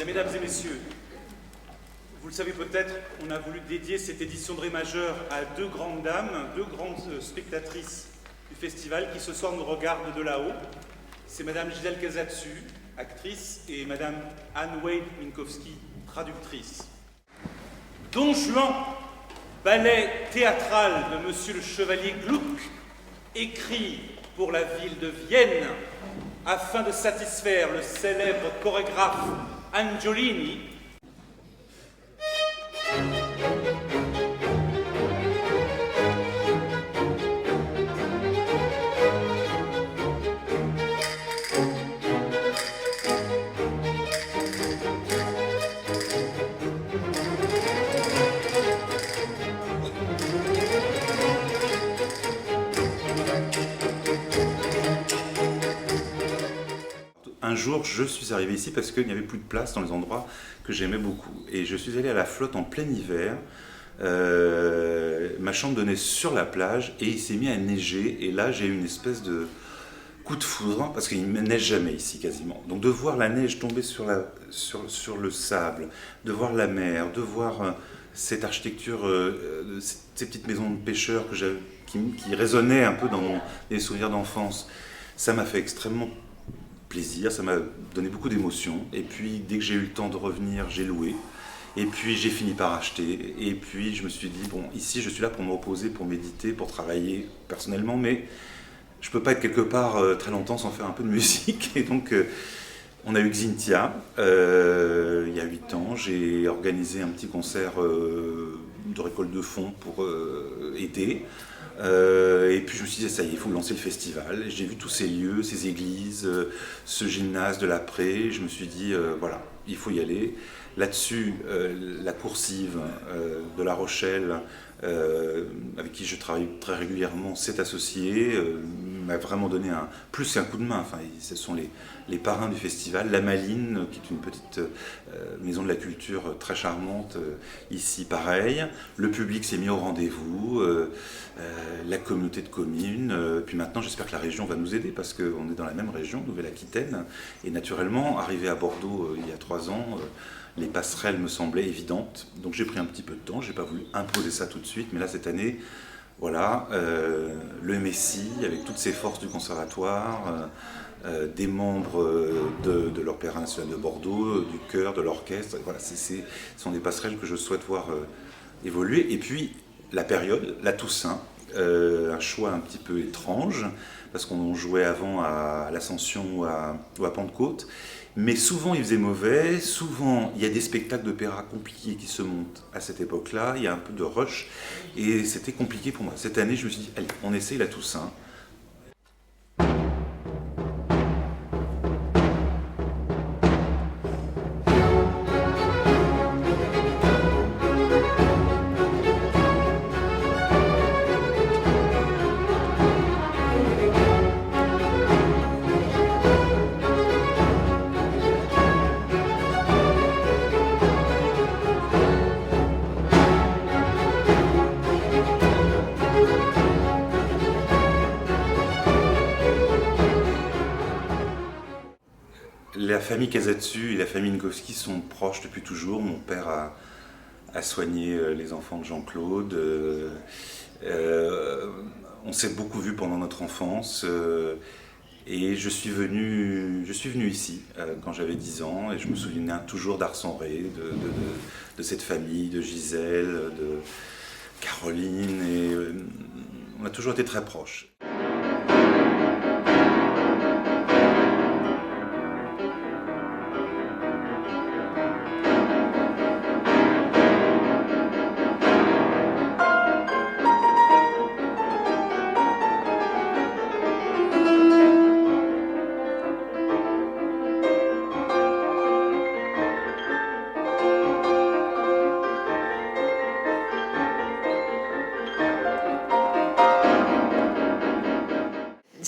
Bien, mesdames et messieurs, vous le savez peut-être, on a voulu dédier cette édition de Ré majeur à deux grandes dames, deux grandes spectatrices du festival qui ce soir nous regardent de là-haut. C'est Madame Gisèle Casatsu, actrice, et Madame Anne Wade Minkowski, traductrice. Don Juan, ballet théâtral de Monsieur le Chevalier Gluck, écrit pour la ville de Vienne afin de satisfaire le célèbre chorégraphe Angiolini. Un jour, je suis arrivé ici parce qu'il n'y avait plus de place dans les endroits que j'aimais beaucoup. Et je suis allé à la flotte en plein hiver. Ma chambre donnait sur la plage et il s'est mis à neiger. Et là, j'ai eu une espèce de coup de foudre parce qu'il ne neige jamais ici quasiment. Donc de voir la neige tomber sur le sable, de voir la mer, de voir cette architecture, ces petites maisons de pêcheurs qui résonnaient un peu dans les souvenirs d'enfance, ça m'a fait extrêmement plaisir, ça m'a donné beaucoup d'émotions. Et puis dès que j'ai eu le temps de revenir, j'ai loué. Et puis j'ai fini par acheter. Et puis je me suis dit, bon, ici je suis là pour me reposer, pour méditer, pour travailler personnellement, mais je peux pas être quelque part très longtemps sans faire un peu de musique. Et donc on a eu Xynthia il y a 8 ans. J'ai organisé un petit concert de récolte de fonds pour aider. Et puis je me suis dit, ça y est, il faut lancer le festival. J'ai vu tous ces lieux, ces églises, ce gymnase de l'après. Je me suis dit, voilà, il faut y aller. Là-dessus, la Coursive de La Rochelle, avec qui je travaille très régulièrement, s'est associée, m'a vraiment donné plus qu'un coup de main. Enfin, ce sont les parrains du festival. La Maline, qui est une petite maison de la culture très charmante, ici pareil. Le public s'est mis au rendez-vous, la communauté de communes. Puis maintenant, j'espère que la région va nous aider parce qu'on est dans la même région, Nouvelle-Aquitaine. Et naturellement, arrivé à Bordeaux il y a 3 ans, les passerelles me semblaient évidentes. Donc j'ai pris un petit peu de temps, je n'ai pas voulu imposer ça tout de suite. Mais là, cette année, voilà, le MSI, avec toutes ses forces du conservatoire, des membres de l'Opéra national de Bordeaux, du chœur, de l'orchestre. Voilà, ce sont des passerelles que je souhaite voir évoluer. Et puis, la période, la Toussaint, un choix un petit peu étrange, parce qu'on jouait avant à l'Ascension ou à Pentecôte. Mais souvent, il faisait mauvais. Souvent, il y a des spectacles d'opéra compliqués qui se montent à cette époque-là. Il y a un peu de rush. Et c'était compliqué pour moi. Cette année, je me suis dit, allez, on essaye la Toussaint. La famille Casatsu et la famille Minkowski sont proches depuis toujours. Mon père a soigné les enfants de Jean-Claude. On s'est beaucoup vus pendant notre enfance. Et je suis venu ici quand j'avais 10 ans. Et je me souviens toujours d'Arsène, de cette famille, de Gisèle, de Caroline. Et on a toujours été très proches.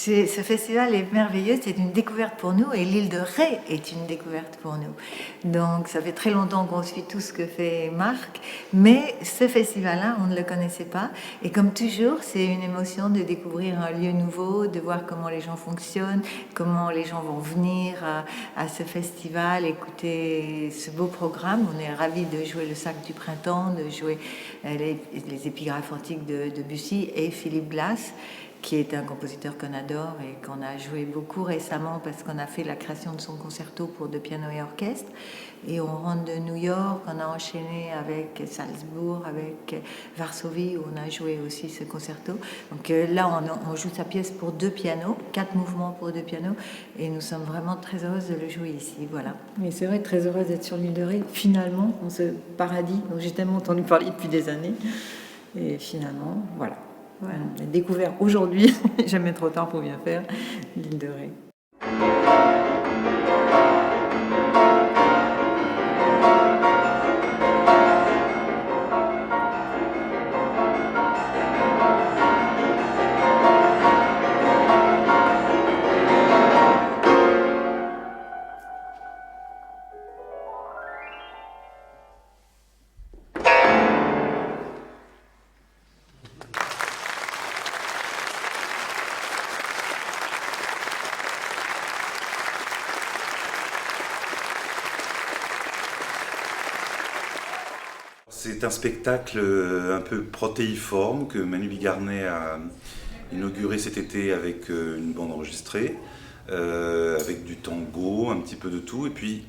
Ce festival est merveilleux, c'est une découverte pour nous et l'île de Ré est une découverte pour nous. Donc ça fait très longtemps qu'on suit tout ce que fait Marc, mais ce festival-là, on ne le connaissait pas. Et comme toujours, c'est une émotion de découvrir un lieu nouveau, de voir comment les gens fonctionnent, comment les gens vont venir à ce festival, écouter ce beau programme. On est ravis de jouer le Sac du Printemps, de jouer les épigraphes antiques de Debussy et Philippe Glass, qui est un compositeur qu'on adore et qu'on a joué beaucoup récemment parce qu'on a fait la création de son concerto pour 2 pianos et orchestre. Et on rentre de New York, on a enchaîné avec Salzbourg, avec Varsovie, où on a joué aussi ce concerto. Donc là, on joue sa pièce pour 2 pianos, 4 mouvements pour 2 pianos, et nous sommes vraiment très heureuses de le jouer ici. Voilà. Mais c'est vrai, très heureuse d'être sur l'île de Ré, finalement, dans ce paradis dont j'ai tellement entendu parler depuis des années. Et finalement, voilà. On a découvert aujourd'hui, jamais trop tard pour bien faire, l'île de Ré. C'est un spectacle un peu protéiforme que Manu Bigarnet a inauguré cet été avec une bande enregistrée, avec du tango, un petit peu de tout. Et puis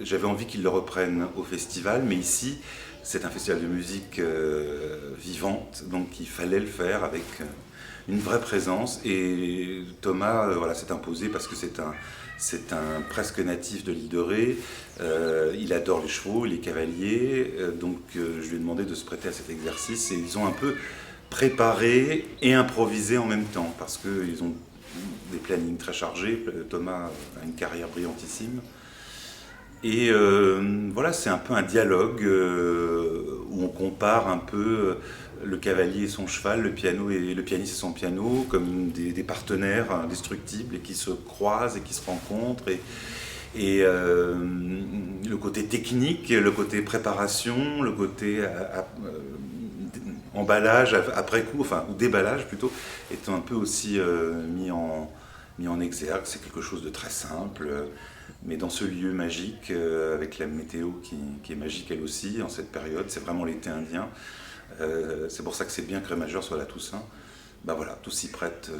j'avais envie qu'il le reprenne au festival, mais ici c'est un festival de musique vivante, donc il fallait le faire avec une vraie présence. Et Thomas s'est imposé parce que c'est un presque natif de l'île de Ré. Il adore les chevaux, les cavaliers, donc je lui ai demandé de se prêter à cet exercice et ils ont un peu préparé et improvisé en même temps parce qu'ils ont des plannings très chargés. Thomas a une carrière brillantissime. Et c'est un peu un dialogue où on compare un peu le cavalier et son cheval, le pianiste et son piano, comme des partenaires indestructibles et qui se croisent et qui se rencontrent. Et le côté technique, le côté préparation, le côté emballage après coup, ou déballage plutôt, est un peu aussi mis en exergue. C'est quelque chose de très simple. Mais dans ce lieu magique, avec la météo qui est magique elle aussi, en cette période, c'est vraiment l'été indien. C'est pour ça que c'est bien que Ré majeur soit la Toussaint. Tout s'y prête.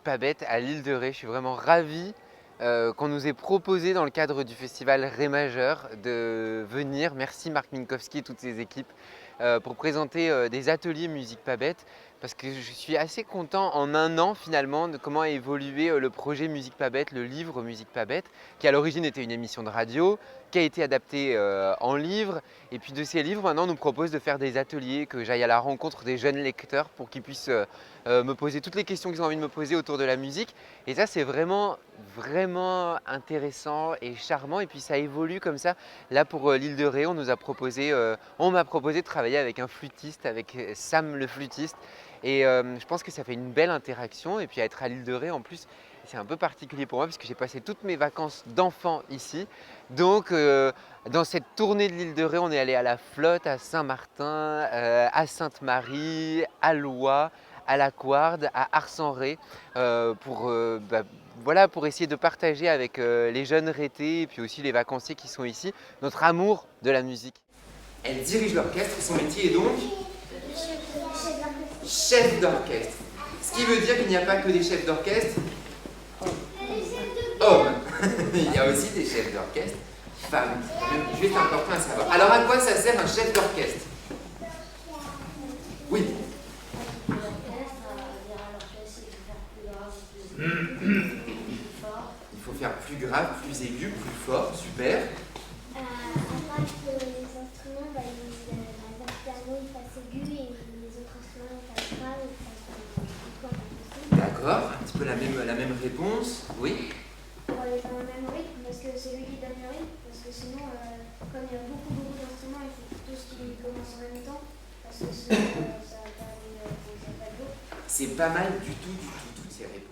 Pabet à l'île de Ré. Je suis vraiment ravi qu'on nous ait proposé dans le cadre du festival Ré Majeur de venir, merci Marc Minkowski et toutes ses équipes, pour présenter des ateliers musique Pabet, parce que je suis assez content en un an finalement de comment a évolué le projet Musique Pabet, le livre Musique Pabet, qui à l'origine était une émission de radio, qui a été adapté en livre, et puis de ces livres maintenant on nous propose de faire des ateliers, que j'aille à la rencontre des jeunes lecteurs pour qu'ils puissent me poser toutes les questions qu'ils ont envie de me poser autour de la musique, et ça c'est vraiment intéressant et charmant, et puis ça évolue comme ça. Là pour l'île de Ré, on m'a proposé de travailler avec un flûtiste, avec Sam le flûtiste, et je pense que ça fait une belle interaction, et puis être à l'île de Ré en plus, c'est un peu particulier pour moi puisque j'ai passé toutes mes vacances d'enfant ici. Donc dans cette tournée de l'île de Ré, on est allé à la Flotte, à Saint-Martin, à Sainte-Marie, à Loie, à la Couarde, à Ars-en-Ré, pour essayer de partager avec les jeunes rétés et puis aussi les vacanciers qui sont ici, notre amour de la musique. Elle dirige l'orchestre, son métier est donc chef d'orchestre. Ce qui veut dire qu'il n'y a pas que des chefs d'orchestre hommes. Il y a aussi des chefs d'orchestre femmes. C'est juste important à savoir. Alors à quoi ça sert un chef d'orchestre? Oui. Il faut faire plus grave, plus aigu, plus fort, super. Afin que les instruments, par exemple, le piano il fasse aigu et les autres instruments ils fassent grave, ils fassent plus fort possible. D'accord, un petit peu la même réponse, oui. Pour aller dans le même rythme, parce que c'est lui qui donne le rythme, parce que sinon, comme il y a beaucoup d'instruments, il faut tous qu'ils commencent en même temps, parce que sinon ça va pas aller, ça va pas être beau. C'est pas mal du tout, toutes ces réponses.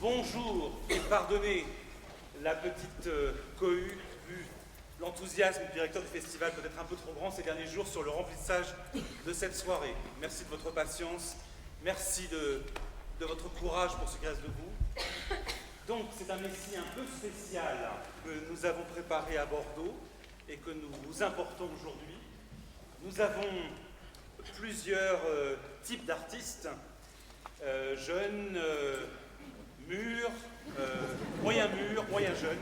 Bonjour et pardonnez la petite cohue, vu l'enthousiasme du directeur du festival peut-être un peu trop grand ces derniers jours sur le remplissage de cette soirée. Merci de votre patience, merci de votre courage pour ce qui reste de vous. Donc c'est un Messie un peu spécial que nous avons préparé à Bordeaux et que nous importons aujourd'hui. Nous avons plusieurs types d'artistes, jeunes, mûrs, moyen jeunes.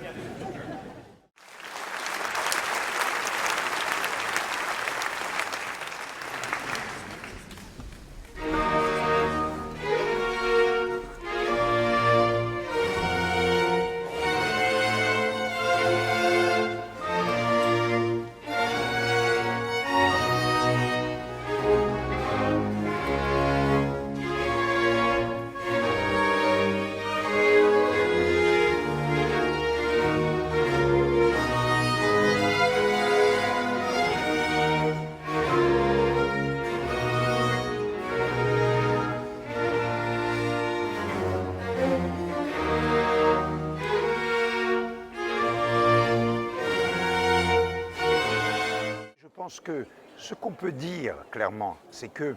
Je pense que ce qu'on peut dire clairement, c'est que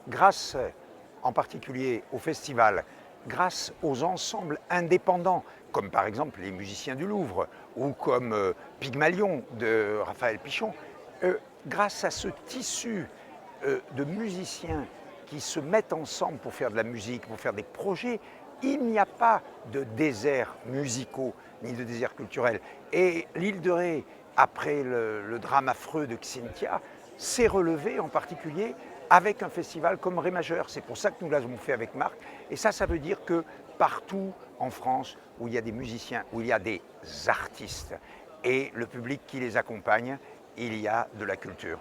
grâce en particulier au festival, grâce aux ensembles indépendants, comme par exemple les musiciens du Louvre ou comme Pygmalion de Raphaël Pichon, grâce à ce tissu de musiciens qui se mettent ensemble pour faire de la musique, pour faire des projets il n'y a pas de déserts musicaux ni de déserts culturels. Et l'île de Ré, après le drame affreux de Xynthia, s'est relevée en particulier avec un festival comme Ré majeur. C'est pour ça que nous l'avons fait avec Marc. Et ça veut dire que partout en France où il y a des musiciens, où il y a des artistes et le public qui les accompagne, il y a de la culture.